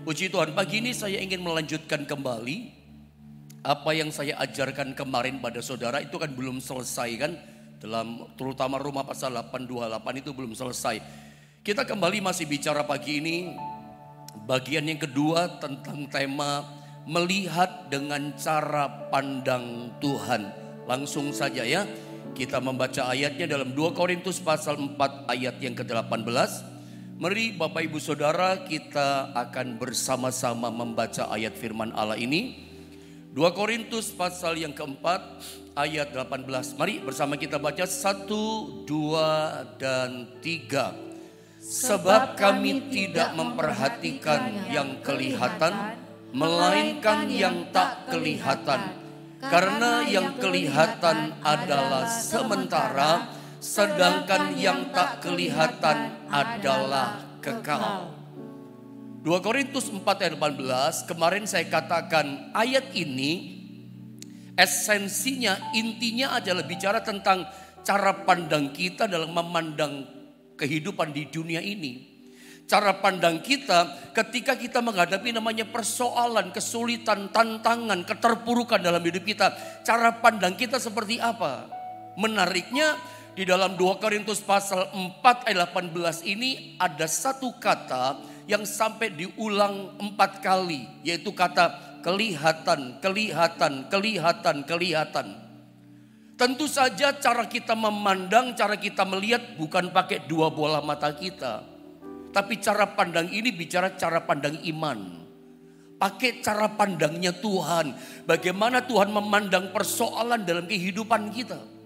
Puji Tuhan, pagi ini saya ingin melanjutkan kembali apa yang saya ajarkan kemarin pada saudara. Itu kan belum selesai kan, terutama Roma pasal 8:28 itu belum selesai. Kita kembali masih bicara pagi ini bagian yang kedua tentang tema melihat dengan cara pandang Tuhan. Langsung saja ya, kita membaca ayatnya dalam 2 Korintus pasal 4 ayat yang ke-18. Mari Bapak Ibu Saudara, kita akan bersama-sama membaca ayat firman Allah ini. 2 Korintus pasal yang keempat ayat 18. Mari bersama kita baca 1, 2, dan 3. Sebab kami tidak memperhatikan yang kelihatan, melainkan yang tak kelihatan. Karena yang kelihatan adalah sementara, sedangkan yang tak kelihatan adalah kekal. 2 Korintus 4 ayat 18, kemarin saya katakan ayat ini esensinya, intinya adalah bicara tentang cara pandang kita dalam memandang kehidupan di dunia ini. Cara pandang kita ketika kita menghadapi namanya persoalan, kesulitan, tantangan, keterpurukan dalam hidup kita. Cara pandang kita seperti apa? Menariknya, di dalam 2 Korintus pasal 4 ayat 18 ini ada satu kata yang sampai diulang 4 kali. Yaitu kata kelihatan, kelihatan, kelihatan, kelihatan. Tentu saja cara kita memandang, cara kita melihat bukan pakai dua bola mata kita. Tapi cara pandang ini bicara cara pandang iman. Pakai cara pandangnya Tuhan. Bagaimana Tuhan memandang persoalan dalam kehidupan kita.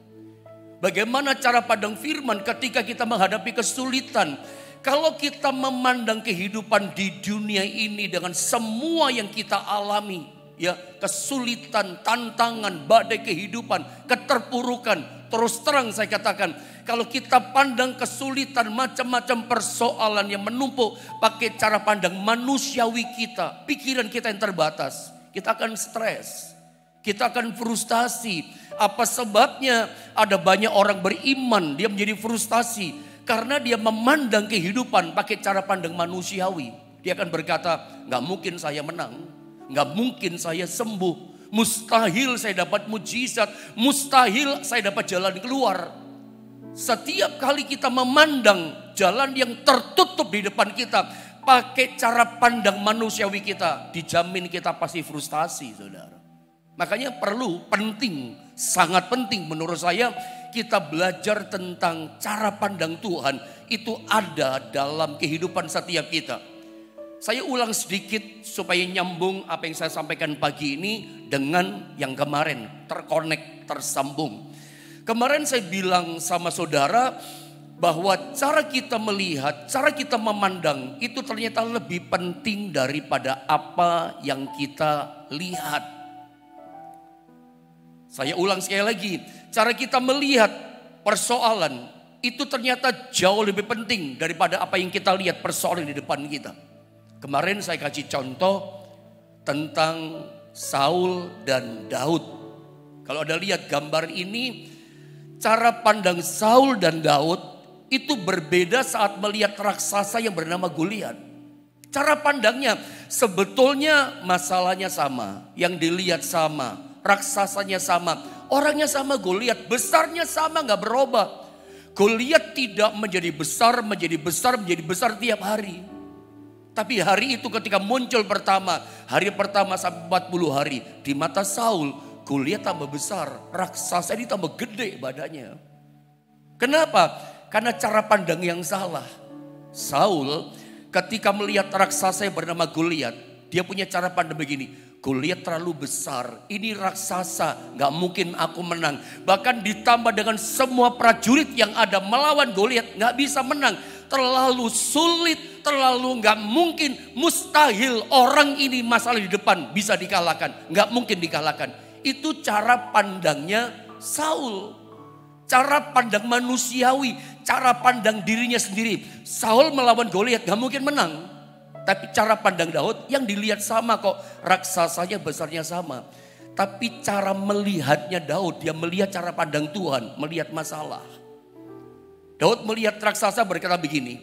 Bagaimana cara pandang firman ketika kita menghadapi kesulitan. Kalau kita memandang kehidupan di dunia ini dengan semua yang kita alami, ya, kesulitan, tantangan, badai kehidupan, keterpurukan. Terus terang saya katakan, kalau kita pandang kesulitan, macam-macam persoalan yang menumpuk pakai cara pandang manusiawi kita, pikiran kita yang terbatas, kita akan stres. Kita akan frustasi. Apa sebabnya? Ada banyak orang beriman, dia menjadi frustasi karena dia memandang kehidupan pakai cara pandang manusiawi. Dia akan berkata, gak mungkin saya menang, gak mungkin saya sembuh, mustahil saya dapat mujizat, mustahil saya dapat jalan keluar. Setiap kali kita memandang jalan yang tertutup di depan kita pakai cara pandang manusiawi kita, dijamin kita pasti frustasi, saudara. Makanya penting, sangat penting menurut saya kita belajar tentang cara pandang Tuhan. Itu ada dalam kehidupan setiap kita. Saya ulang sedikit supaya nyambung apa yang saya sampaikan pagi ini dengan yang kemarin. Terkonek, tersambung. Kemarin saya bilang sama saudara bahwa cara kita melihat, cara kita memandang itu ternyata lebih penting daripada apa yang kita lihat. Saya ulang sekali lagi, cara kita melihat persoalan itu ternyata jauh lebih penting daripada apa yang kita lihat persoalan di depan kita. Kemarin saya kasih contoh tentang Saul dan Daud. Kalau ada lihat gambar ini, cara pandang Saul dan Daud itu berbeda saat melihat raksasa yang bernama Goliat. Cara pandangnya sebetulnya masalahnya sama, yang dilihat sama. Raksasanya sama, orangnya sama, Goliat besarnya sama, gak berubah. Goliat tidak menjadi besar, menjadi besar, menjadi besar tiap hari. Tapi hari itu ketika muncul hari pertama sampai 40 hari, di mata Saul, Goliat tambah besar, raksasa ini tambah gede badannya. Kenapa? Karena cara pandang yang salah. Saul ketika melihat raksasa yang bernama Goliat, dia punya cara pandang begini. Goliat terlalu besar, ini raksasa, gak mungkin aku menang. Bahkan ditambah dengan semua prajurit yang ada melawan Goliat, gak bisa menang. Terlalu sulit, terlalu gak mungkin, mustahil orang ini masalah di depan bisa dikalahkan. Gak mungkin dikalahkan. Itu cara pandangnya Saul. Cara pandang manusiawi, cara pandang dirinya sendiri. Saul melawan Goliat gak mungkin menang. Tapi cara pandang Daud yang dilihat sama kok, raksasanya besarnya sama. Tapi cara melihatnya Daud, dia melihat cara pandang Tuhan, melihat masalah. Daud melihat raksasa berkata begini,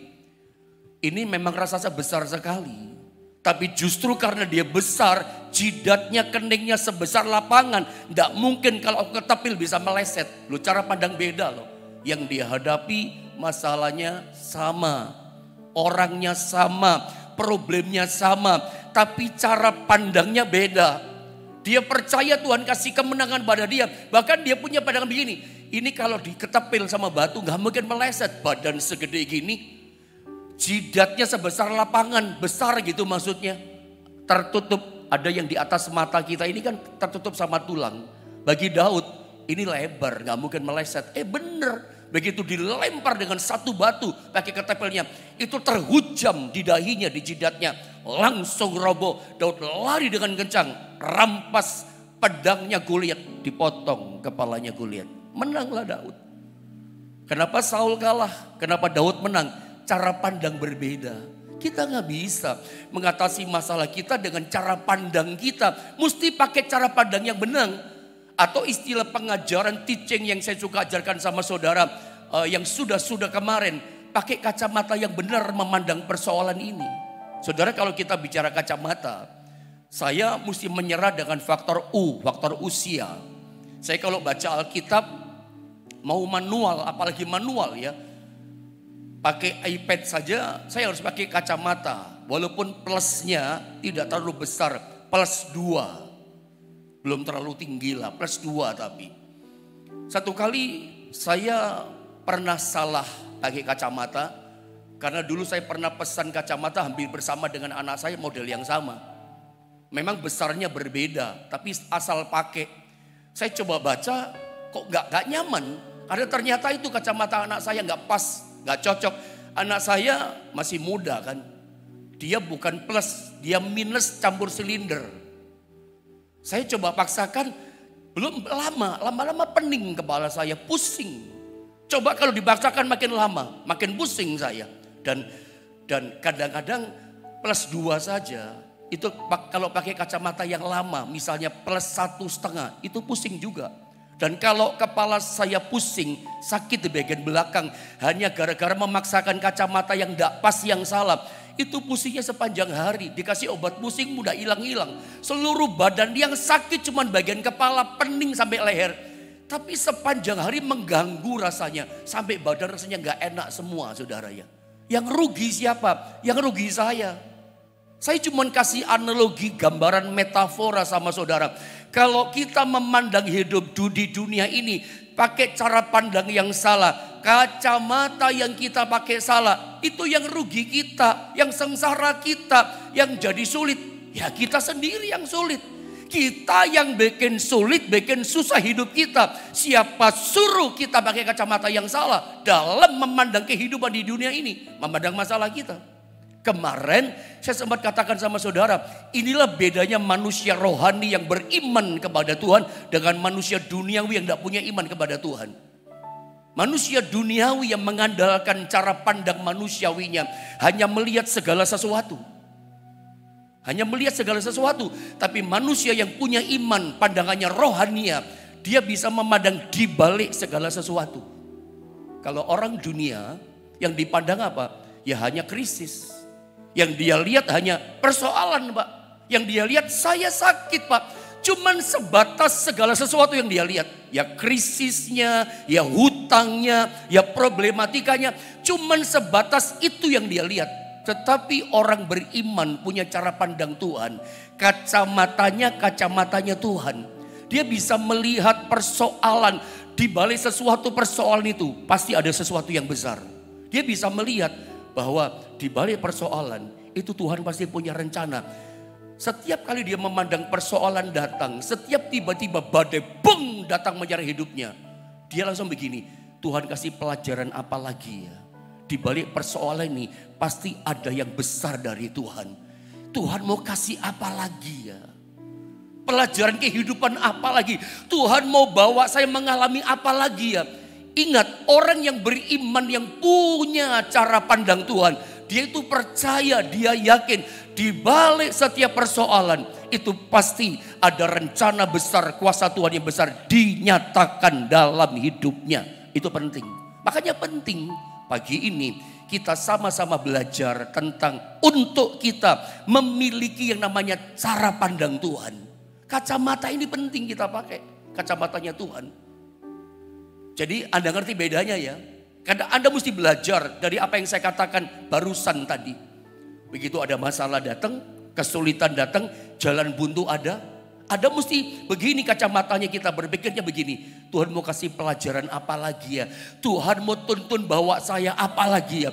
ini memang raksasa besar sekali. Tapi justru karena dia besar, jidatnya, keningnya sebesar lapangan. Tidak mungkin kalau aku ketapil bisa meleset. Loh, cara pandang beda loh. Yang dia hadapi masalahnya sama. Orangnya sama, problemnya sama. Tapi cara pandangnya beda. Dia percaya Tuhan kasih kemenangan pada dia. Bahkan dia punya pandangan begini. Ini kalau diketapil sama batu gak mungkin meleset. Badan segede gini. Jidatnya sebesar lapangan, besar gitu maksudnya. Tertutup, ada yang di atas mata kita ini kan tertutup sama tulang. Bagi Daud, ini lebar, gak mungkin meleset. Bener, begitu dilempar dengan satu batu pakai ketapelnya. Itu terhujam di dahinya, di jidatnya. Langsung roboh, Daud lari dengan kencang. Rampas pedangnya Goliat, dipotong kepalanya Goliat. Menanglah Daud. Kenapa Saul kalah? Kenapa Daud menang? Cara pandang berbeda. Kita nggak bisa mengatasi masalah kita dengan cara pandang kita. Mesti pakai cara pandang yang benar. Atau istilah pengajaran teaching yang saya suka ajarkan sama saudara yang sudah kemarin. Pakai kacamata yang benar memandang persoalan ini. Saudara, kalau kita bicara kacamata, saya mesti menyerah dengan faktor faktor usia. Saya kalau baca Alkitab mau manual, apalagi manual ya. Pakai iPad saja saya harus pakai kacamata. Walaupun plusnya tidak terlalu besar. Plus 2. Belum terlalu tinggi lah. Plus 2 tapi. Satu kali saya pernah salah pakai kacamata. Karena dulu saya pernah pesan kacamata hampir bersama dengan anak saya model yang sama. Memang besarnya berbeda. Tapi asal pakai. Saya coba baca kok gak nyaman. Karena ternyata itu kacamata anak saya gak pas. Gak cocok. Anak saya masih muda kan. Dia bukan plus, dia minus campur silinder. Saya coba paksakan, belum lama-lama pening kepala saya, pusing. Coba kalau dipaksakan makin lama, makin pusing saya. Dan kadang-kadang plus 2 saja. Itu kalau pakai kacamata yang lama, misalnya plus 1,5, itu pusing juga. Dan kalau kepala saya pusing, sakit di bagian belakang, hanya gara-gara memaksakan kacamata yang tidak pas, yang salah. Itu pusingnya sepanjang hari, dikasih obat pusing mudah hilang-hilang. Seluruh badan yang sakit cuma bagian kepala, pening sampai leher. Tapi sepanjang hari mengganggu rasanya, sampai badan rasanya gak enak semua saudara ya. Yang rugi siapa? Yang rugi saya. Saya cuma kasih analogi, gambaran, metafora sama saudara. Kalau kita memandang hidup di dunia ini pakai cara pandang yang salah, kacamata yang kita pakai salah, itu yang rugi kita, yang sengsara kita, yang jadi sulit. Ya kita sendiri yang sulit. Kita yang bikin sulit, bikin susah hidup kita. Siapa suruh kita pakai kacamata yang salah dalam memandang kehidupan di dunia ini, memandang masalah kita. Kemarin saya sempat katakan sama saudara, inilah bedanya manusia rohani yang beriman kepada Tuhan dengan manusia duniawi yang tidak punya iman kepada Tuhan. Manusia duniawi yang mengandalkan cara pandang manusiawinya hanya melihat segala sesuatu. Hanya melihat segala sesuatu. Tapi manusia yang punya iman, pandangannya rohania, dia bisa memandang di balik segala sesuatu. Kalau orang dunia yang dipandang apa? Ya hanya krisis. Yang dia lihat hanya persoalan Pak. Yang dia lihat saya sakit Pak. Cuman sebatas segala sesuatu yang dia lihat. Ya krisisnya, ya hutangnya, ya problematikanya. Cuman sebatas itu yang dia lihat. Tetapi orang beriman punya cara pandang Tuhan. Kacamatanya Tuhan. Dia bisa melihat persoalan. Di balik sesuatu persoalan itu pasti ada sesuatu yang besar. Dia bisa melihat bahwa di balik persoalan itu Tuhan pasti punya rencana. Setiap kali dia memandang persoalan datang, setiap tiba-tiba badai beng datang menyerang hidupnya, dia langsung begini, Tuhan kasih pelajaran apa lagi ya? Di balik persoalan ini pasti ada yang besar dari Tuhan. Tuhan mau kasih apa lagi ya? Pelajaran kehidupan apa lagi? Tuhan mau bawa saya mengalami apa lagi ya? Ingat, orang yang beriman, yang punya cara pandang Tuhan, dia itu percaya, dia yakin di balik setiap persoalan itu pasti ada rencana besar, kuasa Tuhan yang besar dinyatakan dalam hidupnya. Itu penting. Makanya penting pagi ini kita sama-sama belajar tentang untuk kita memiliki yang namanya cara pandang Tuhan. Kacamata ini penting kita pakai, kacamatanya Tuhan. Jadi Anda ngerti bedanya ya. Karena Anda mesti belajar dari apa yang saya katakan barusan tadi. Begitu ada masalah datang, kesulitan datang, jalan buntu ada mesti begini kacamatanya, kita berpikirnya begini. Tuhan mau kasih pelajaran apa lagi ya? Tuhan mau tuntun bawa saya apa lagi ya?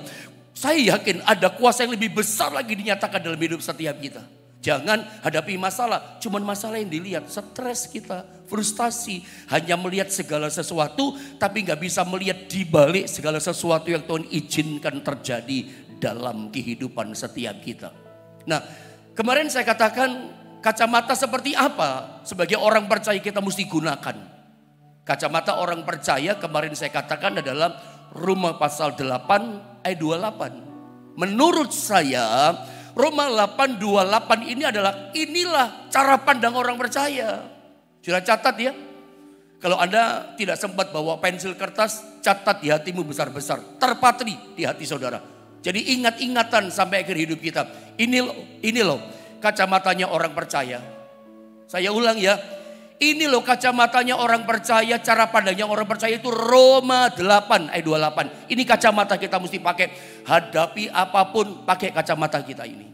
Saya yakin ada kuasa yang lebih besar lagi dinyatakan dalam hidup setiap kita. Jangan hadapi masalah, cuman masalah yang dilihat. Stres kita, frustasi, hanya melihat segala sesuatu tapi gak bisa melihat di balik segala sesuatu yang Tuhan izinkan terjadi dalam kehidupan setiap kita. Nah, kemarin saya katakan kacamata seperti apa sebagai orang percaya kita mesti gunakan. Kacamata orang percaya kemarin saya katakan adalah Roma pasal 8 ayat 28. Menurut saya Roma 8:28 ini inilah cara pandang orang percaya. Sudah catat ya. Kalau Anda tidak sempat bawa pensil kertas, catat di hatimu besar-besar. Terpatri di hati saudara. Jadi ingat-ingatan sampai akhir hidup kita. Ini loh kacamatanya orang percaya. Saya ulang ya. Ini loh kacamatanya orang percaya, cara pandangnya orang percaya itu Roma 8 ayat 28. Ini kacamata kita mesti pakai. Hadapi apapun pakai kacamata kita ini.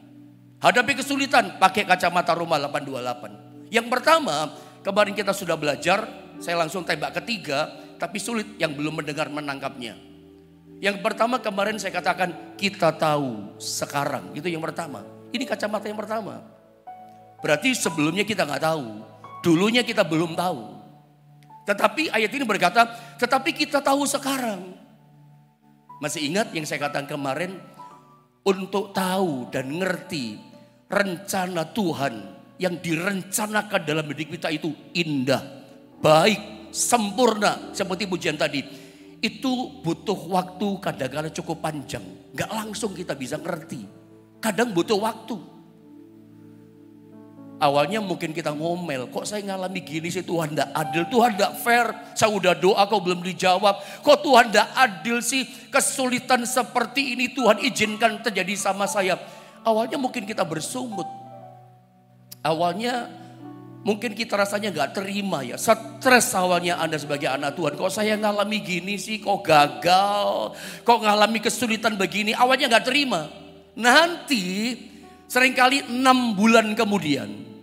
Hadapi kesulitan pakai kacamata Roma 8:28. Yang pertama, kemarin kita sudah belajar, saya langsung tembak ketiga, tapi sulit yang belum mendengar menangkapnya. Yang pertama kemarin saya katakan kita tahu sekarang, itu yang pertama. Ini kacamata yang pertama. Berarti sebelumnya kita nggak tahu. Dulunya kita belum tahu. Tetapi ayat ini berkata, tetapi kita tahu sekarang. Masih ingat yang saya katakan kemarin? Untuk tahu dan ngerti rencana Tuhan yang direncanakan dalam hidup kita itu indah, baik, sempurna. Seperti pujian tadi. Itu butuh waktu kadang-kadang cukup panjang. Gak langsung kita bisa ngerti. Kadang butuh waktu. Awalnya mungkin kita ngomel, kok saya ngalami gini sih, Tuhan gak adil, Tuhan gak fair, saya udah doa kok belum dijawab, kok Tuhan gak adil sih, kesulitan seperti ini Tuhan izinkan terjadi sama saya. Awalnya mungkin kita bersungut, awalnya mungkin kita rasanya gak terima ya, stres awalnya Anda sebagai anak Tuhan, kok saya ngalami gini sih, kok gagal, kok ngalami kesulitan begini, awalnya gak terima. Nanti seringkali 6 bulan kemudian,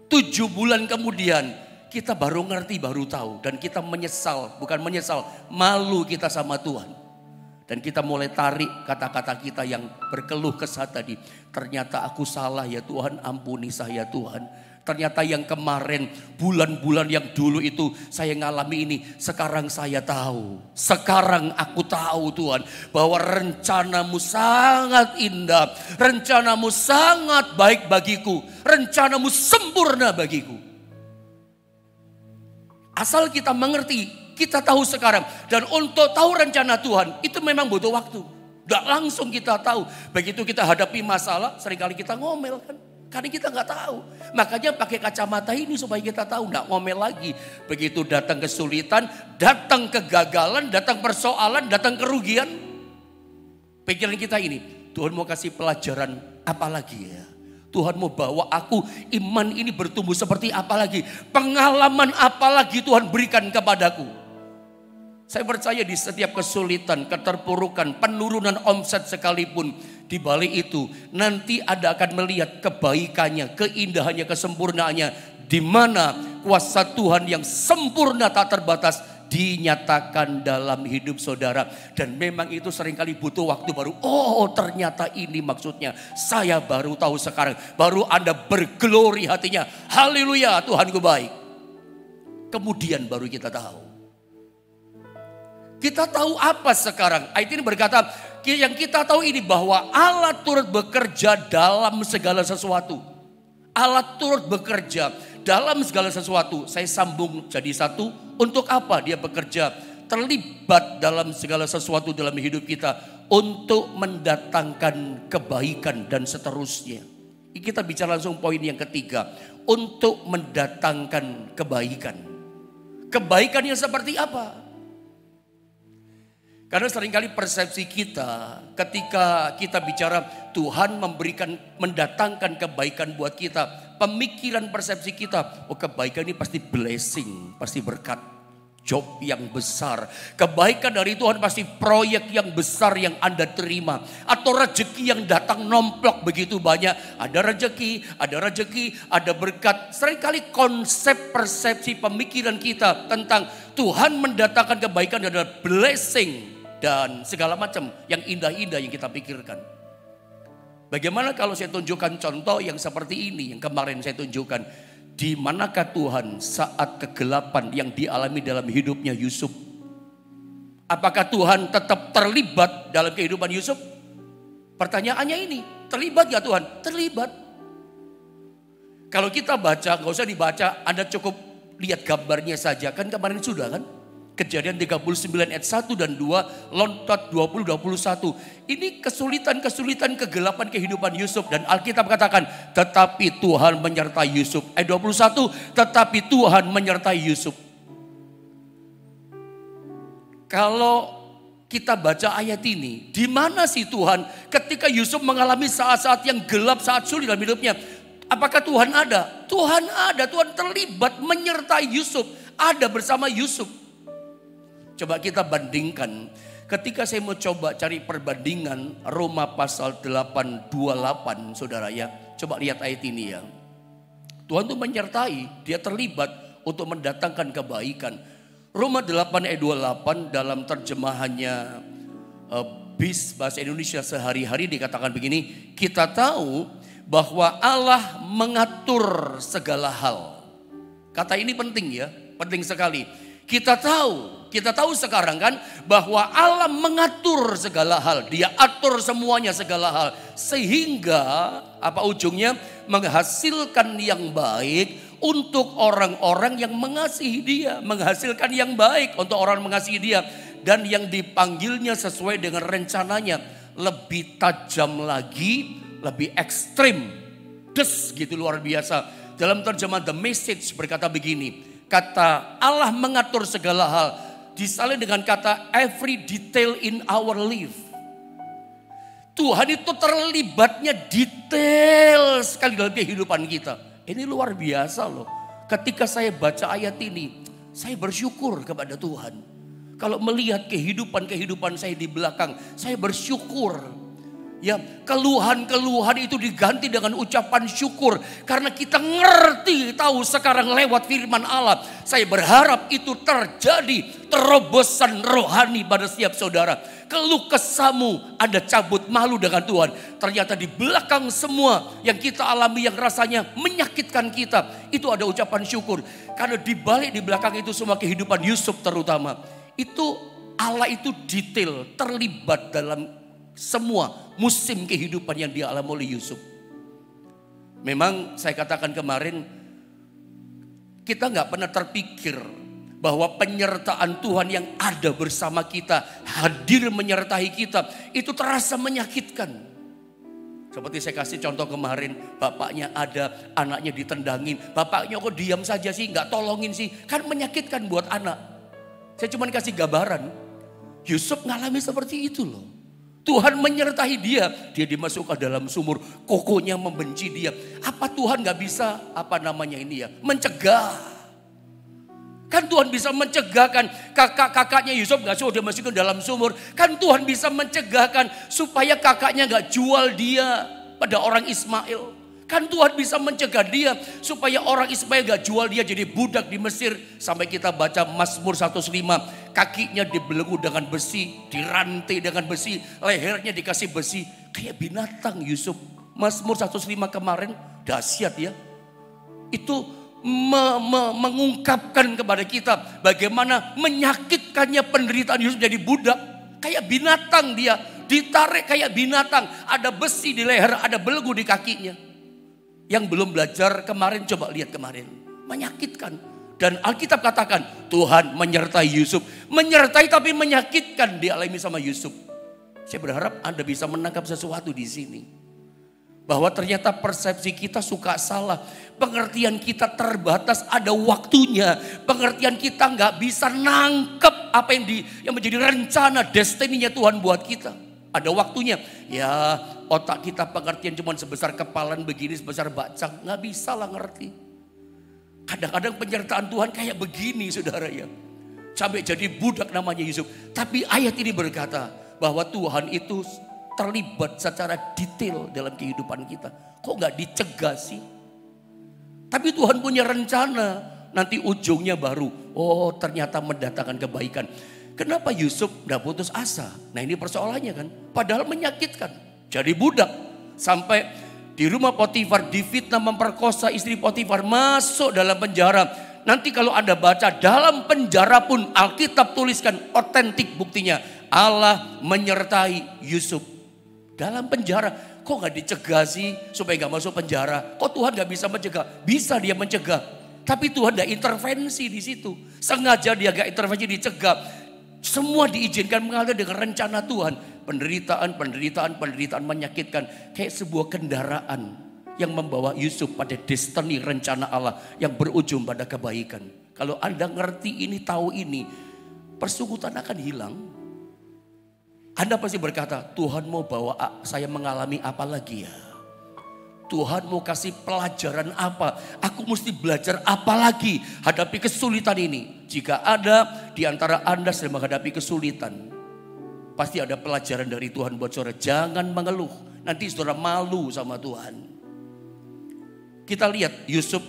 7 bulan kemudian kita baru ngerti, baru tahu. Dan kita menyesal, bukan menyesal, malu kita sama Tuhan. Dan kita mulai tarik kata-kata kita yang berkeluh kesah tadi. Ternyata aku salah ya Tuhan, ampuni saya Tuhan. Ternyata yang kemarin, bulan-bulan yang dulu itu saya ngalami ini. Sekarang saya tahu. Sekarang aku tahu Tuhan. Bahwa rencanamu sangat indah. Rencanamu sangat baik bagiku. Rencanamu sempurna bagiku. Asal kita mengerti, kita tahu sekarang. Dan untuk tahu rencana Tuhan, itu memang butuh waktu. Gak langsung kita tahu. Begitu kita hadapi masalah, seringkali kita ngomel kan. Karena kita nggak tahu. Makanya pakai kacamata ini supaya kita tahu, nggak ngomel lagi. Begitu datang kesulitan, datang kegagalan, datang persoalan, datang kerugian. Pikiran kita ini, Tuhan mau kasih pelajaran apa lagi ya? Tuhan mau bawa aku, iman ini bertumbuh seperti apa lagi? Pengalaman apa lagi Tuhan berikan kepadaku? Saya percaya di setiap kesulitan, keterpurukan, penurunan omset sekalipun, di balik itu nanti Anda akan melihat kebaikannya, keindahannya, kesempurnaannya, di mana kuasa Tuhan yang sempurna tak terbatas dinyatakan dalam hidup saudara. Dan memang itu seringkali butuh waktu baru, oh ternyata ini maksudnya, saya baru tahu sekarang, baru Anda berglori hatinya, haleluya Tuhanku baik. Kemudian baru kita tahu. Kita tahu apa sekarang? Ayat ini berkata, yang kita tahu ini bahwa Allah turut bekerja dalam segala sesuatu. Allah turut bekerja dalam segala sesuatu. Saya sambung jadi satu. Untuk apa dia bekerja? Terlibat dalam segala sesuatu dalam hidup kita. Untuk mendatangkan kebaikan dan seterusnya. Kita bicara langsung poin yang ketiga. Untuk mendatangkan kebaikan. Kebaikan yang seperti apa? Karena seringkali persepsi kita ketika kita bicara Tuhan mendatangkan kebaikan buat kita. Pemikiran persepsi kita, oh kebaikan ini pasti blessing, pasti berkat. Job yang besar. Kebaikan dari Tuhan pasti proyek yang besar yang Anda terima. Atau rezeki yang datang nomplok begitu banyak. Ada rezeki, ada berkat. Seringkali konsep persepsi pemikiran kita tentang Tuhan mendatangkan kebaikan adalah blessing. Dan segala macam yang indah-indah yang kita pikirkan. Bagaimana kalau saya tunjukkan contoh yang seperti ini yang kemarin saya tunjukkan. Di manakah Tuhan saat kegelapan yang dialami dalam hidupnya Yusuf? Apakah Tuhan tetap terlibat dalam kehidupan Yusuf? Pertanyaannya ini, terlibat gak Tuhan? Terlibat. Kalau kita baca, gak usah dibaca, Anda cukup lihat gambarnya saja. Kan kemarin sudah kan? Kejadian 39 ayat 1 dan 2, loncat 20-21. Ini kesulitan-kesulitan kegelapan kehidupan Yusuf. Dan Alkitab katakan, tetapi Tuhan menyertai Yusuf. Ayat 21, tetapi Tuhan menyertai Yusuf. Kalau kita baca ayat ini, di mana sih Tuhan ketika Yusuf mengalami saat-saat yang gelap, saat sulit dalam hidupnya? Apakah Tuhan ada? Tuhan ada, Tuhan terlibat menyertai Yusuf. Ada bersama Yusuf. Coba kita bandingkan. Ketika saya mau coba cari perbandingan Roma pasal 8:28 saudara ya. Coba lihat ayat ini ya. Tuhan itu menyertai, dia terlibat untuk mendatangkan kebaikan. Roma 8 ayat 28 dalam terjemahannya BIS bahasa Indonesia sehari-hari dikatakan begini. Kita tahu bahwa Allah mengatur segala hal. Kata ini penting ya, penting sekali. Kita tahu sekarang kan bahwa Allah mengatur segala hal. Dia atur semuanya segala hal. Sehingga apa ujungnya? Menghasilkan yang baik untuk orang-orang yang mengasihi dia. Menghasilkan yang baik untuk orang mengasihi dia. Dan yang dipanggilnya sesuai dengan rencananya. Lebih tajam lagi, lebih ekstrim. Gitu luar biasa. Dalam terjemahan The Message berkata begini. Kata Allah mengatur segala hal disalin dengan kata every detail in our life. Tuhan itu terlibatnya detail sekali dalam kehidupan kita. Ini luar biasa loh. Ketika saya baca ayat ini, saya bersyukur kepada Tuhan. Kalau melihat kehidupan saya di belakang, saya bersyukur. Ya, keluhan-keluhan itu diganti dengan ucapan syukur. Karena kita ngerti, tahu sekarang lewat firman Allah. Saya berharap itu terjadi terobosan rohani pada setiap saudara. Keluh kesahmu Anda cabut malu dengan Tuhan. Ternyata di belakang semua yang kita alami yang rasanya menyakitkan kita. Itu ada ucapan syukur. Karena di balik di belakang itu semua kehidupan Yusuf terutama. Itu Allah itu detail, terlibat dalam semua musim kehidupan yang dialami oleh Yusuf. Memang saya katakan kemarin, kita gak pernah terpikir bahwa penyertaan Tuhan yang ada bersama kita, hadir menyertai kita, itu terasa menyakitkan. Seperti saya kasih contoh kemarin, bapaknya ada, anaknya ditendangin. Bapaknya kok diam saja sih, gak tolongin sih. Kan menyakitkan buat anak. Saya cuma kasih gambaran. Yusuf ngalami seperti itu loh. Tuhan menyertai dia. Dia dimasukkan dalam sumur. Kokonya membenci dia. Apa Tuhan gak bisa mencegah? Kan Tuhan bisa mencegahkan. Kakaknya Yusuf gak suruh dia masuk ke dalam sumur. Kan Tuhan bisa mencegahkan supaya kakaknya gak jual dia pada orang Ismail. Kan Tuhan bisa mencegah dia supaya orang Ismail gak jual dia jadi budak di Mesir. Sampai kita baca Mazmur 105. Kakinya dibelenggu dengan besi, dirantai dengan besi, lehernya dikasih besi. Kayak binatang Yusuf. Mazmur 105 kemarin dahsyat ya. Itu mengungkapkan kepada kita bagaimana menyakitkannya penderitaan Yusuf jadi budak. Kayak binatang dia, ditarik kayak binatang. Ada besi di leher, ada belenggu di kakinya. Yang belum belajar kemarin, coba lihat kemarin. Menyakitkan. Dan Alkitab katakan Tuhan menyertai Yusuf. Menyertai tapi menyakitkan dialami sama Yusuf. Saya berharap Anda bisa menangkap sesuatu di sini. Bahwa ternyata persepsi kita suka salah. Pengertian kita terbatas, ada waktunya. Pengertian kita nggak bisa nangkep apa yang menjadi rencana destininya Tuhan buat kita. Ada waktunya. Ya otak kita pengertian cuma sebesar kepalan begini, sebesar bacang. Nggak bisa lah ngerti. Kadang-kadang penyertaan Tuhan kayak begini saudara ya. Sampai jadi budak namanya Yusuf. Tapi ayat ini berkata bahwa Tuhan itu terlibat secara detail dalam kehidupan kita. Kok gak dicegah sih? Tapi Tuhan punya rencana. Nanti ujungnya baru. Oh ternyata mendatangkan kebaikan. Kenapa Yusuf gak putus asa? Nah ini persoalannya kan. Padahal menyakitkan. Jadi budak. Sampai di rumah Potifar difitnah memperkosa istri Potifar. Masuk dalam penjara. Nanti kalau Anda baca dalam penjara pun Alkitab tuliskan otentik buktinya. Allah menyertai Yusuf. Dalam penjara, kok gak dicegah sih supaya gak masuk penjara? Kok Tuhan gak bisa mencegah? Bisa dia mencegah. Tapi Tuhan gak intervensi di situ. Sengaja dia gak intervensi dicegah. Semua diizinkan mengalir dengan rencana Tuhan. Penderitaan menyakitkan. Kayak sebuah kendaraan yang membawa Yusuf pada destiny rencana Allah yang berujung pada kebaikan. Kalau Anda ngerti ini, tahu ini, persekutuan akan hilang. Anda pasti berkata, Tuhan mau bawa saya mengalami apa lagi ya? Tuhan mau kasih pelajaran apa? Aku mesti belajar apa lagi hadapi kesulitan ini? Jika ada di antara Anda sedang menghadapi kesulitan, pasti ada pelajaran dari Tuhan buat saudara. Jangan mengeluh, nanti saudara malu sama Tuhan. Kita lihat Yusuf,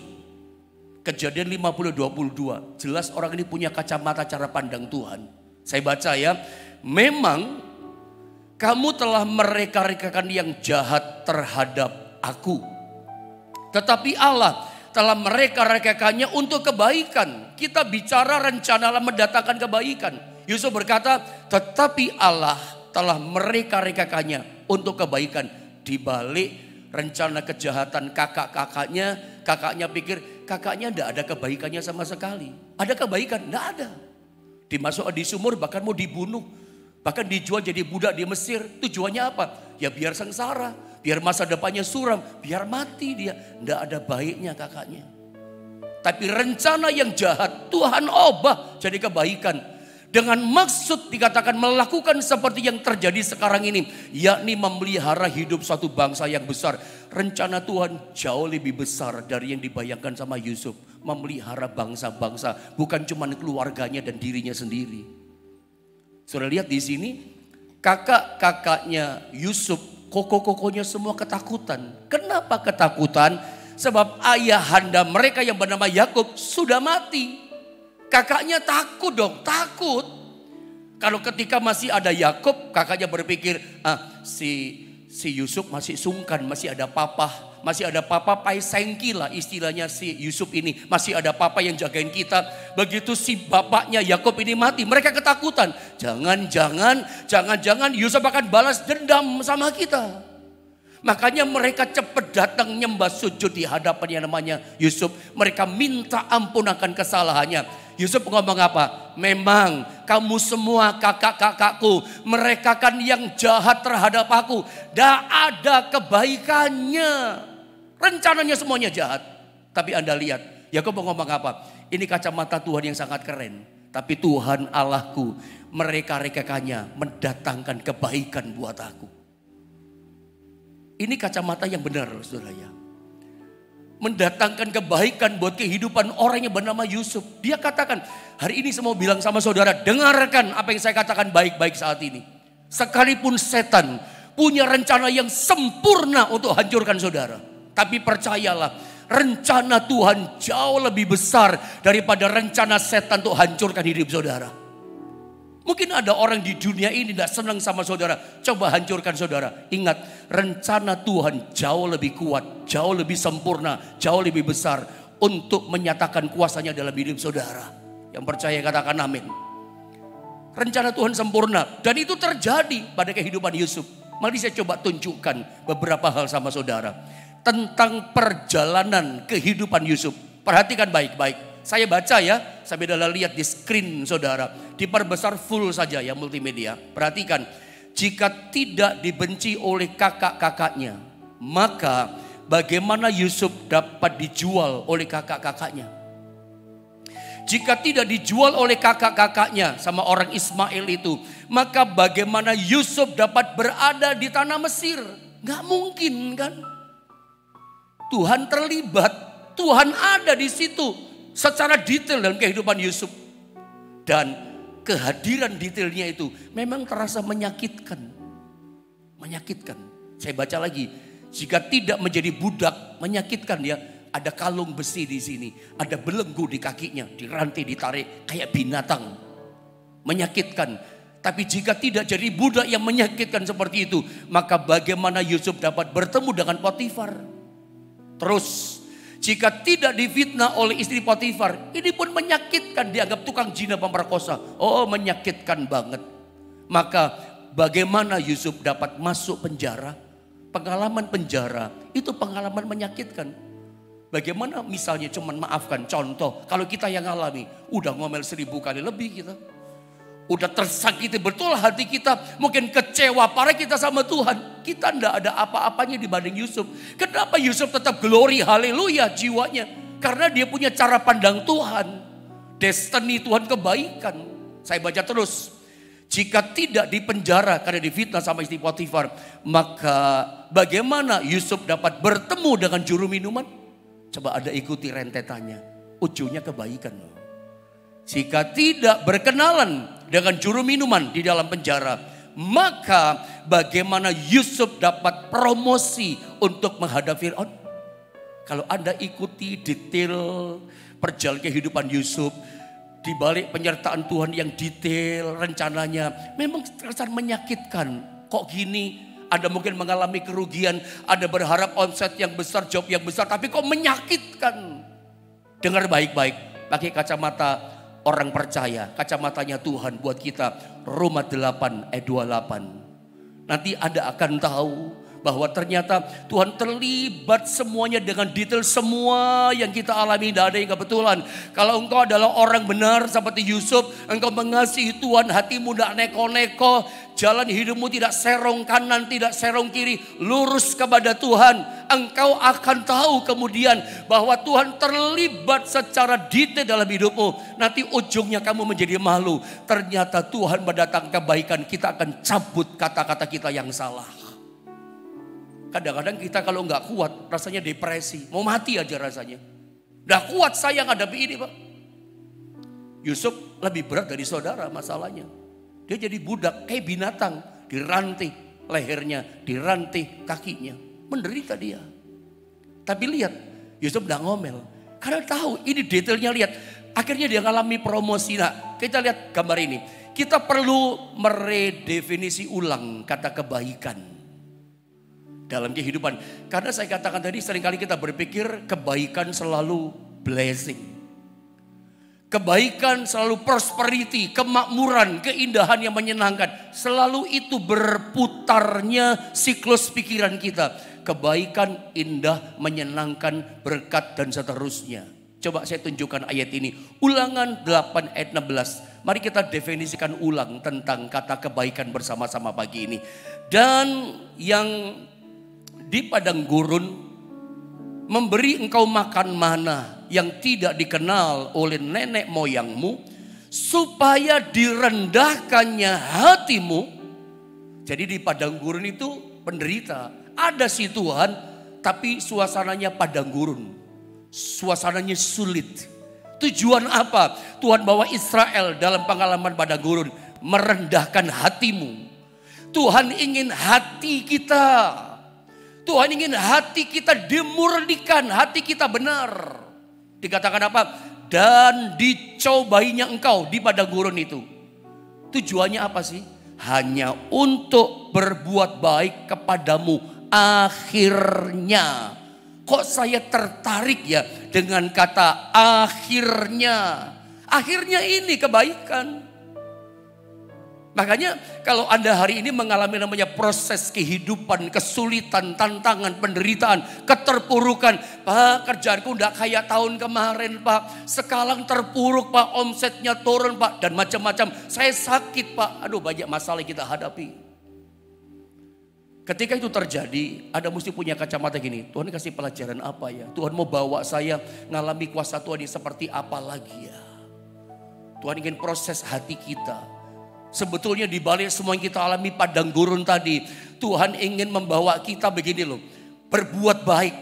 Kejadian 50:22. Jelas orang ini punya kacamata cara pandang Tuhan. Saya baca ya, memang kamu telah mereka-rekakan yang jahat terhadap aku. Tetapi Allah telah mereka-rekakannya untuk kebaikan. Kita bicara rencana Allah mendatangkan kebaikan. Yusuf berkata, tetapi Allah telah mereka-rekakannya untuk kebaikan. Di balik rencana kejahatan kakaknya pikir kakaknya tidak ada kebaikannya sama sekali. Ada kebaikan? Tidak ada. Dimasukkan di sumur bahkan mau dibunuh. Bahkan dijual jadi budak di Mesir. Tujuannya apa? Ya biar sengsara. Biar masa depannya suram. Biar mati dia. Tidak ada baiknya kakaknya. Tapi rencana yang jahat Tuhan ubah jadi kebaikan. Dengan maksud dikatakan melakukan seperti yang terjadi sekarang ini. Yakni memelihara hidup satu bangsa yang besar. Rencana Tuhan jauh lebih besar dari yang dibayangkan sama Yusuf. Memelihara bangsa-bangsa. Bukan cuma keluarganya dan dirinya sendiri. Sudah lihat di sini, kakak-kakaknya Yusuf, koko-kokonya semua ketakutan. Kenapa ketakutan? Sebab ayahanda mereka yang bernama Yakub sudah mati. Kakaknya takut dong, takut. Kalau ketika masih ada Yakub, kakaknya berpikir, si Yusuf masih sungkan, masih ada papa. Masih ada papa pai sengki lah istilahnya si Yusuf ini. Masih ada papa yang jagain kita. Begitu si bapaknya Yakub ini mati, mereka ketakutan. Jangan-jangan Yusuf akan balas dendam sama kita. Makanya mereka cepat datang nyembah sujud di hadapan yang namanya Yusuf. Mereka minta ampun akan kesalahannya. Yusuf ngomong apa? Memang kamu semua kakak-kakakku, mereka kan yang jahat terhadap aku. Tidak ada kebaikannya. Rencananya semuanya jahat. Tapi Anda lihat, Yakub ngomong apa? Ini kacamata Tuhan yang sangat keren. Tapi Tuhan Allahku, mereka-rekakannya mendatangkan kebaikan buat aku. Ini kacamata yang benar, saudara ya. Mendatangkan kebaikan buat kehidupan orang yang bernama Yusuf. Dia katakan, hari ini saya mau bilang sama saudara, dengarkan apa yang saya katakan baik-baik saat ini. Sekalipun setan punya rencana yang sempurna untuk hancurkan saudara. Tapi percayalah, rencana Tuhan jauh lebih besar daripada rencana setan untuk hancurkan hidup saudara. Mungkin ada orang di dunia ini tidak senang sama saudara. Coba hancurkan saudara. Ingat, rencana Tuhan jauh lebih kuat, jauh lebih sempurna, jauh lebih besar untuk menyatakan kuasanya dalam hidup saudara. Yang percaya katakan amin. Rencana Tuhan sempurna dan itu terjadi pada kehidupan Yusuf. Mari saya coba tunjukkan beberapa hal sama saudara. Tentang perjalanan kehidupan Yusuf. Perhatikan baik-baik. Saya baca ya, sampai dalam lihat di screen saudara. Diperbesar full saja ya multimedia. Perhatikan, jika tidak dibenci oleh kakak-kakaknya. Maka bagaimana Yusuf dapat dijual oleh kakak-kakaknya? Jika tidak dijual oleh kakak-kakaknya sama orang Ismail itu, maka bagaimana Yusuf dapat berada di tanah Mesir? Gak mungkin kan? Tuhan terlibat, Tuhan ada di situ secara detail dalam kehidupan Yusuf. Dan kehadiran detailnya itu memang terasa menyakitkan. Menyakitkan. Saya baca lagi, jika tidak menjadi budak, menyakitkan ya. Ada kalung besi di sini, ada belenggu di kakinya, dirantai, ditarik kayak binatang. Menyakitkan. Tapi jika tidak jadi budak yang menyakitkan seperti itu, maka bagaimana Yusuf dapat bertemu dengan Potifar? Terus, jika tidak difitnah oleh istri Potifar, ini pun menyakitkan, dianggap tukang zina pemerkosa. Oh, menyakitkan banget. Maka bagaimana Yusuf dapat masuk penjara? Pengalaman penjara itu pengalaman menyakitkan. Bagaimana misalnya cuman maafkan, contoh kalau kita yang alami udah ngomel 1000 kali lebih kita. Udah tersakiti betul hati kita, mungkin kecewa parah kita sama Tuhan. Kita ndak ada apa-apanya dibanding Yusuf. Kenapa Yusuf tetap glory, haleluya jiwanya? Karena dia punya cara pandang Tuhan. Destiny Tuhan kebaikan. Saya baca terus. Jika tidak dipenjara karena difitnah sama istri Potifar, maka bagaimana Yusuf dapat bertemu dengan juru minuman? Coba ada ikuti rentetannya. Ujungnya kebaikan loh. Jika tidak berkenalan dengan juru minuman di dalam penjara, maka bagaimana Yusuf dapat promosi untuk menghadap Fir'aun? Kalau Anda ikuti detail perjalanan kehidupan Yusuf, di balik penyertaan Tuhan yang detail rencananya, memang terkesan menyakitkan. Kok gini? Ada mungkin mengalami kerugian, ada berharap omset yang besar, job yang besar, tapi kok menyakitkan. Dengar baik-baik, pakai kacamata orang percaya, kacamatanya Tuhan buat kita. Roma 8 ayat 28. Nanti Anda akan tahu bahwa ternyata Tuhan terlibat semuanya dengan detail. Semua yang kita alami tidak ada yang kebetulan. Kalau engkau adalah orang benar seperti Yusuf, engkau mengasihi Tuhan, hatimu tidak neko-neko, jalan hidupmu tidak serong kanan, tidak serong kiri, lurus kepada Tuhan, engkau akan tahu kemudian bahwa Tuhan terlibat secara detail dalam hidupmu. Nanti ujungnya kamu menjadi malu. Ternyata Tuhan mendatangkan kebaikan, kita akan cabut kata-kata kita yang salah. Kadang-kadang kita kalau nggak kuat rasanya depresi, mau mati aja rasanya. Nggak kuat saya ngadepi ini Pak. Yusuf lebih berat dari saudara masalahnya. Dia jadi budak kayak binatang, dirantai lehernya, dirantai kakinya, menderita dia. Tapi lihat, Yusuf nggak ngomel, karena tahu ini detailnya. Lihat, akhirnya dia ngalami promosi. Nah, kita lihat gambar ini. Kita perlu meredefinisi ulang kata kebaikan dalam kehidupan. Karena saya katakan tadi, seringkali kita berpikir kebaikan selalu blessing. Kebaikan selalu prosperity, kemakmuran, keindahan yang menyenangkan. Selalu itu berputarnya siklus pikiran kita. Kebaikan, indah, menyenangkan, berkat dan seterusnya. Coba saya tunjukkan ayat ini. Ulangan 8 ayat 16. Mari kita definisikan ulang tentang kata kebaikan bersama-sama pagi ini. Dan yang di padang gurun memberi engkau makan mana yang tidak dikenal oleh nenek moyangmu, supaya direndahkannya hatimu. Jadi di padang gurun itu penderita. Ada si Tuhan, tapi suasananya padang gurun. Suasananya sulit. Tujuan apa? Tuhan bawa Israel dalam pengalaman padang gurun, merendahkan hatimu. Tuhan ingin hati kita. Tuhan ingin hati kita dimurnikan, hati kita benar. Dikatakan apa? Dan dicobainya engkau di padang gurun itu. Tujuannya apa sih? Hanya untuk berbuat baik kepadamu akhirnya. Kok saya tertarik ya dengan kata akhirnya? Akhirnya ini kebaikan. Makanya kalau Anda hari ini mengalami namanya proses kehidupan, kesulitan, tantangan, penderitaan, keterpurukan. Pak, kerjaanku enggak kayak tahun kemarin Pak. Sekarang terpuruk Pak, omsetnya turun Pak. Dan macam-macam. Saya sakit Pak. Aduh, banyak masalah yang kita hadapi. Ketika itu terjadi, ada mesti punya kacamata gini. Tuhan kasih pelajaran apa ya? Tuhan mau bawa saya ngalami kuasa Tuhan ini seperti apa lagi ya? Tuhan ingin proses hati kita. Sebetulnya di balik semua yang kita alami padang gurun tadi, Tuhan ingin membawa kita begini loh. Berbuat baik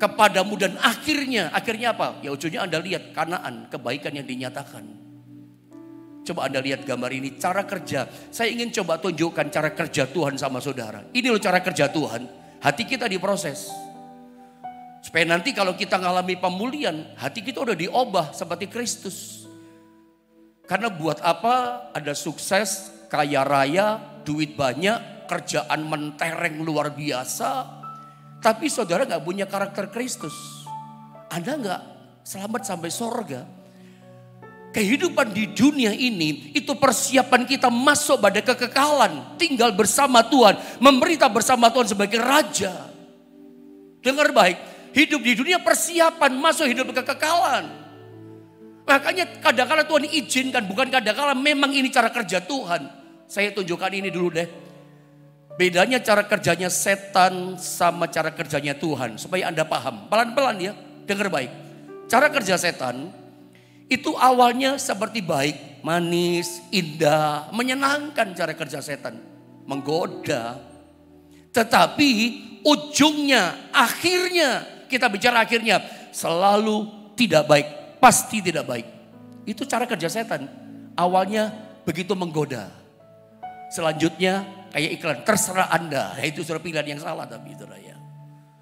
kepadamu dan akhirnya apa? Ya ujungnya Anda lihat Kanaan, kebaikan yang dinyatakan. Coba Anda lihat gambar ini, cara kerja. Saya ingin coba tunjukkan cara kerja Tuhan sama saudara. Ini loh cara kerja Tuhan. Hati kita diproses. Supaya nanti kalau kita ngalami pemulihan, hati kita udah diubah seperti Kristus. Karena buat apa ada sukses, kaya raya, duit banyak, kerjaan mentereng luar biasa. Tapi saudara gak punya karakter Kristus. Anda gak selamat sampai sorga. Kehidupan di dunia ini itu persiapan kita masuk pada kekekalan. Tinggal bersama Tuhan, memerintah bersama Tuhan sebagai Raja. Dengar baik, hidup di dunia persiapan masuk hidup kekekalan. Makanya kadang-kadang Tuhan izinkan, bukan kadang-kadang, memang ini cara kerja Tuhan. Saya tunjukkan ini dulu deh. Bedanya cara kerjanya setan sama cara kerjanya Tuhan. Supaya Anda paham, pelan-pelan ya, dengar baik. Cara kerja setan itu awalnya seperti baik, manis, indah, menyenangkan cara kerja setan. Menggoda. Tetapi ujungnya, akhirnya, kita bicara akhirnya, selalu tidak baik. Pasti tidak baik. Itu cara kerja setan. Awalnya begitu menggoda. Selanjutnya kayak iklan, terserah Anda. Ya, itu sudah pilihan yang salah tapi itu ya.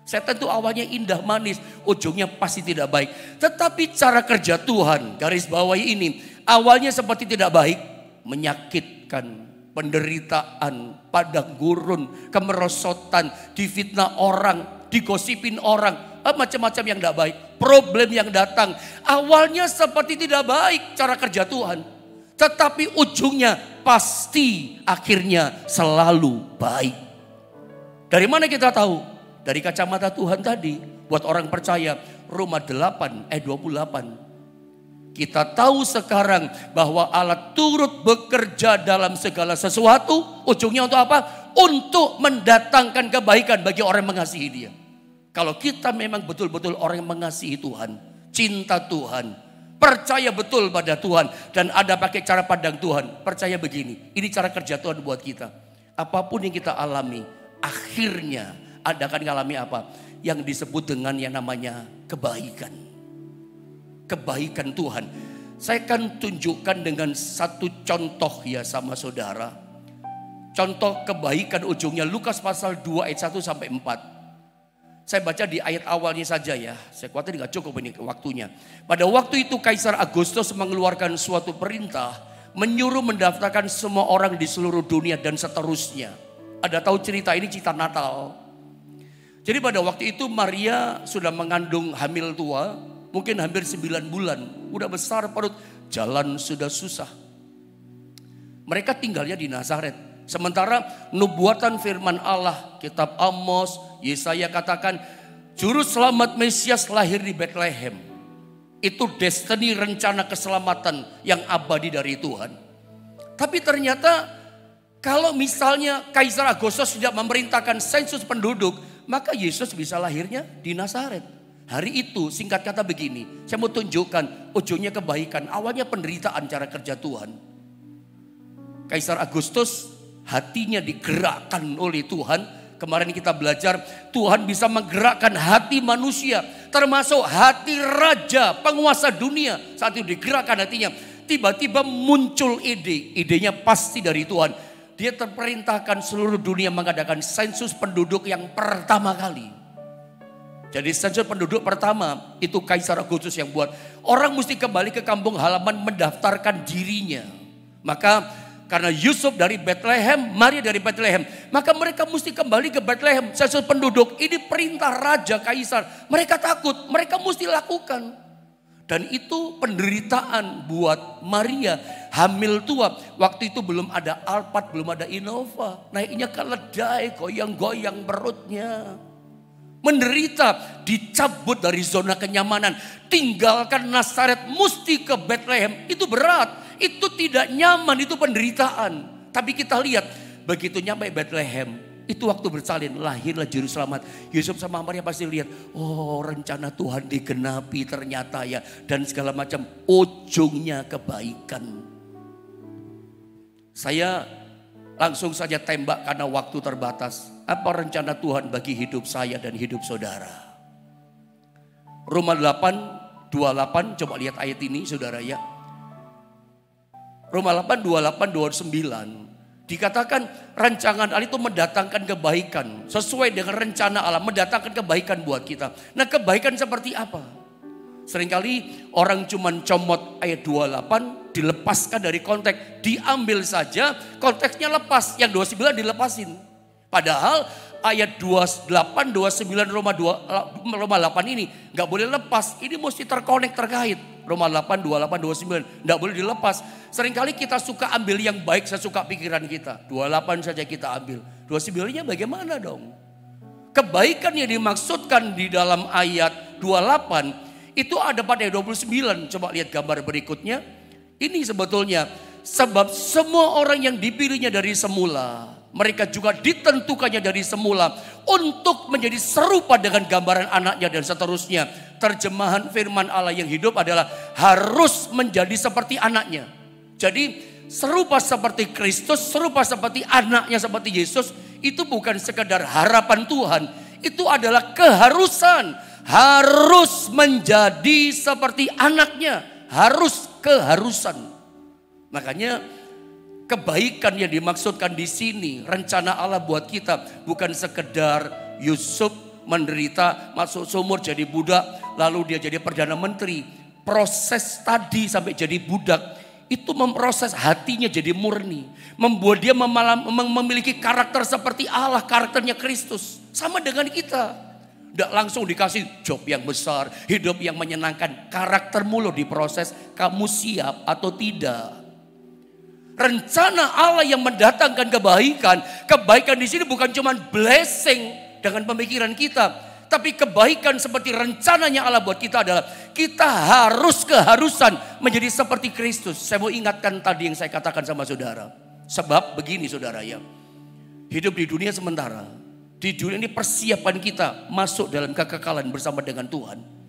Setan itu awalnya indah manis, ujungnya pasti tidak baik. Tetapi cara kerja Tuhan, garis bawahi ini, awalnya seperti tidak baik, menyakitkan, penderitaan, padang gurun, kemerosotan, difitnah orang, digosipin orang, macam-macam yang tidak baik, problem yang datang. Awalnya seperti tidak baik cara kerja Tuhan, tetapi ujungnya pasti akhirnya selalu baik. Dari mana kita tahu? Dari kacamata Tuhan tadi, buat orang percaya, Roma 8 ayat 28. Kita tahu sekarang bahwa Allah turut bekerja dalam segala sesuatu. Ujungnya untuk apa? Untuk mendatangkan kebaikan bagi orang yang mengasihi Dia. Kalau kita memang betul-betul orang yang mengasihi Tuhan, cinta Tuhan, percaya betul pada Tuhan, dan ada pakai cara pandang Tuhan, percaya begini, ini cara kerja Tuhan buat kita. Apapun yang kita alami, akhirnya Anda akan mengalami apa? Yang disebut dengan yang namanya kebaikan. Kebaikan Tuhan. Saya akan tunjukkan dengan satu contoh ya sama saudara. Contoh kebaikan ujungnya Lukas pasal 2 ayat 1 sampai 4. Saya baca di ayat awalnya saja ya. Saya khawatir gak cukup ini waktunya. Pada waktu itu Kaisar Agustus mengeluarkan suatu perintah. Menyuruh mendaftarkan semua orang di seluruh dunia dan seterusnya. Ada tahu cerita ini, cerita Natal. Jadi pada waktu itu Maria sudah mengandung hamil tua, mungkin hampir 9 bulan, udah besar perut, jalan sudah susah. Mereka tinggalnya di Nazaret. Sementara nubuatan firman Allah, kitab Amos, Yesaya katakan, juru selamat Mesias lahir di Bethlehem. Itu destiny, rencana keselamatan yang abadi dari Tuhan. Tapi ternyata kalau misalnya Kaisar Agustus tidak memerintahkan sensus penduduk, maka Yesus bisa lahirnya di Nazaret. Hari itu singkat kata begini, saya mau tunjukkan ujungnya kebaikan, awalnya penderitaan cara kerja Tuhan. Kaisar Agustus hatinya digerakkan oleh Tuhan. Kemarin kita belajar Tuhan bisa menggerakkan hati manusia, termasuk hati raja, penguasa dunia. Saat itu digerakkan hatinya, tiba-tiba muncul ide, idenya pasti dari Tuhan. Dia terperintahkan seluruh dunia mengadakan sensus penduduk yang pertama kali. Jadi sensus penduduk pertama itu Kaisar Agustus yang buat. Orang mesti kembali ke kampung halaman mendaftarkan dirinya. Maka karena Yusuf dari Bethlehem, Maria dari Bethlehem, maka mereka mesti kembali ke Bethlehem. Sensus penduduk ini perintah Raja Kaisar. Mereka takut, mereka mesti lakukan. Dan itu penderitaan buat Maria, hamil tua. Waktu itu belum ada Alphard, belum ada Innova. Naiknya keledai, goyang-goyang perutnya. Menderita, dicabut dari zona kenyamanan. Tinggalkan Nazaret, mesti ke Bethlehem. Itu berat, itu tidak nyaman, itu penderitaan. Tapi kita lihat, begitu nyampe Bethlehem, Itu waktu bersalin, lahirlah juru selamat. Yusuf sama Maria pasti lihat, oh rencana Tuhan digenapi ternyata ya. Dan segala macam, ujungnya kebaikan. Saya langsung saja tembak karena waktu terbatas. Apa rencana Tuhan bagi hidup saya dan hidup saudara? Roma 8, 28, coba lihat ayat ini saudara ya. Roma 8, 28, 29. Dikatakan rancangan Allah itu mendatangkan kebaikan. Sesuai dengan rencana Allah mendatangkan kebaikan buat kita. Nah kebaikan seperti apa? Seringkali orang cuman comot ayat 28 dilepaskan dari konteks. Diambil saja konteksnya lepas. Yang 29 dilepasin. Padahal ayat 28, 29 Roma 8 ini gak boleh lepas. Ini mesti terkonek terkait. Roma 8, 28, 29 gak boleh dilepas. Seringkali kita suka ambil yang baik sesuka pikiran kita. 28 saja kita ambil. 29-nya bagaimana dong? Kebaikan yang dimaksudkan di dalam ayat 28 itu ada pada ayat 29. Coba lihat gambar berikutnya. Ini sebetulnya sebab semua orang yang dipilihnya dari semula, mereka juga ditentukannya dari semula untuk menjadi serupa dengan gambaran anaknya dan seterusnya. Terjemahan firman Allah yang hidup adalah harus menjadi seperti anaknya. Jadi serupa seperti Kristus, serupa seperti anaknya seperti Yesus, itu bukan sekedar harapan Tuhan. Itu adalah keharusan. Harus menjadi seperti anaknya. Harus keharusan. Makanya kebaikan yang dimaksudkan di sini, rencana Allah buat kita bukan sekedar Yusuf menderita, masuk sumur jadi budak, lalu dia jadi perdana menteri. Proses tadi sampai jadi budak itu memproses hatinya jadi murni, membuat dia memiliki karakter seperti Allah, karakternya Kristus. Sama dengan kita, tidak langsung dikasih job yang besar, hidup yang menyenangkan. Karaktermu lo diproses, kamu siap atau tidak. Rencana Allah yang mendatangkan kebaikan. Kebaikan di sini bukan cuma blessing dengan pemikiran kita, tapi kebaikan seperti rencananya Allah buat kita adalah kita harus keharusan menjadi seperti Kristus. Saya mau ingatkan tadi yang saya katakan sama saudara. Sebab begini saudara ya, hidup di dunia sementara. Di dunia ini persiapan kita masuk dalam kekekalan bersama dengan Tuhan.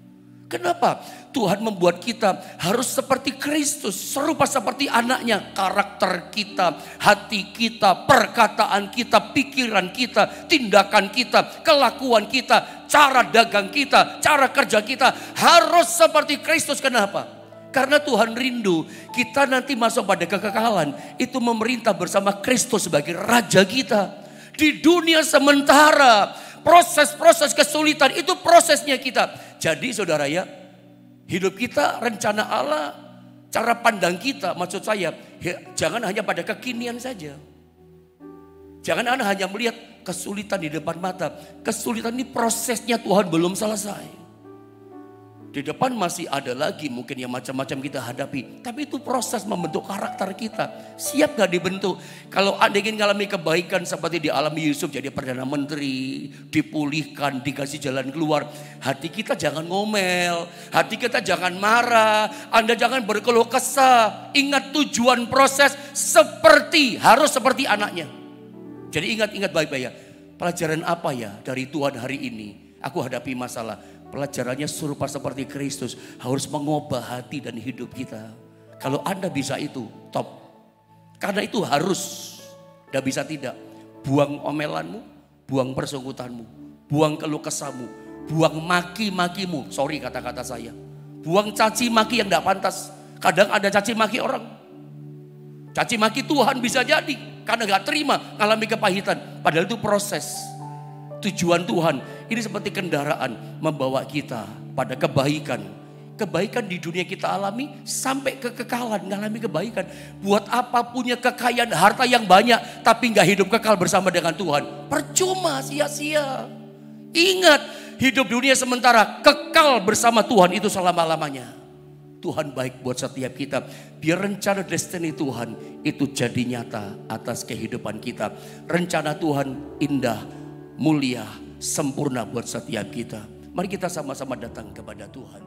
Kenapa? Tuhan membuat kita harus seperti Kristus, serupa seperti anaknya. Karakter kita, hati kita, perkataan kita, pikiran kita, tindakan kita, kelakuan kita, cara dagang kita, cara kerja kita harus seperti Kristus. Kenapa? Karena Tuhan rindu kita nanti masuk pada kekekalan, itu memerintah bersama Kristus sebagai Raja kita. Di dunia sementara, proses-proses kesulitan itu prosesnya kita. Jadi saudara ya, hidup kita, rencana Allah, cara pandang kita, maksud saya, jangan hanya pada kekinian saja. Jangan hanya melihat kesulitan di depan mata. Kesulitan ini prosesnya Tuhan belum selesai. Di depan masih ada lagi mungkin yang macam-macam kita hadapi. Tapi itu proses membentuk karakter kita. Siap gak dibentuk? Kalau Anda ingin mengalami kebaikan seperti dialami Yusuf jadi Perdana Menteri, dipulihkan, dikasih jalan keluar. Hati kita jangan ngomel, hati kita jangan marah, Anda jangan berkeluh kesah. Ingat tujuan proses harus seperti anaknya. Jadi ingat baik-baik ya. Pelajaran apa ya dari Tuhan hari ini? Aku hadapi masalah. Pelajarannya serupa seperti Kristus, harus mengubah hati dan hidup kita. Kalau Anda bisa itu, top. Karena itu harus, tidak bisa tidak. Buang omelanmu, buang persekutanmu, buang keluh kesahmu, buang maki-makimu. Sorry kata-kata saya. Buang caci maki yang tidak pantas. Kadang ada caci maki orang. Caci maki Tuhan bisa jadi, karena gak terima mengalami kepahitan. Padahal itu proses. Tujuan Tuhan ini seperti kendaraan membawa kita pada kebaikan. Kebaikan di dunia kita alami sampai kekekalan, mengalami kebaikan. Buat apa punya kekayaan harta yang banyak tapi gak hidup kekal bersama dengan Tuhan? Percuma, sia-sia. Ingat, hidup dunia sementara, kekal bersama Tuhan itu selama-lamanya. Tuhan baik buat setiap kita. Biar rencana destiny Tuhan itu jadi nyata atas kehidupan kita. Rencana Tuhan indah, mulia, sempurna buat setiap kita. Mari kita sama-sama datang kepada Tuhan.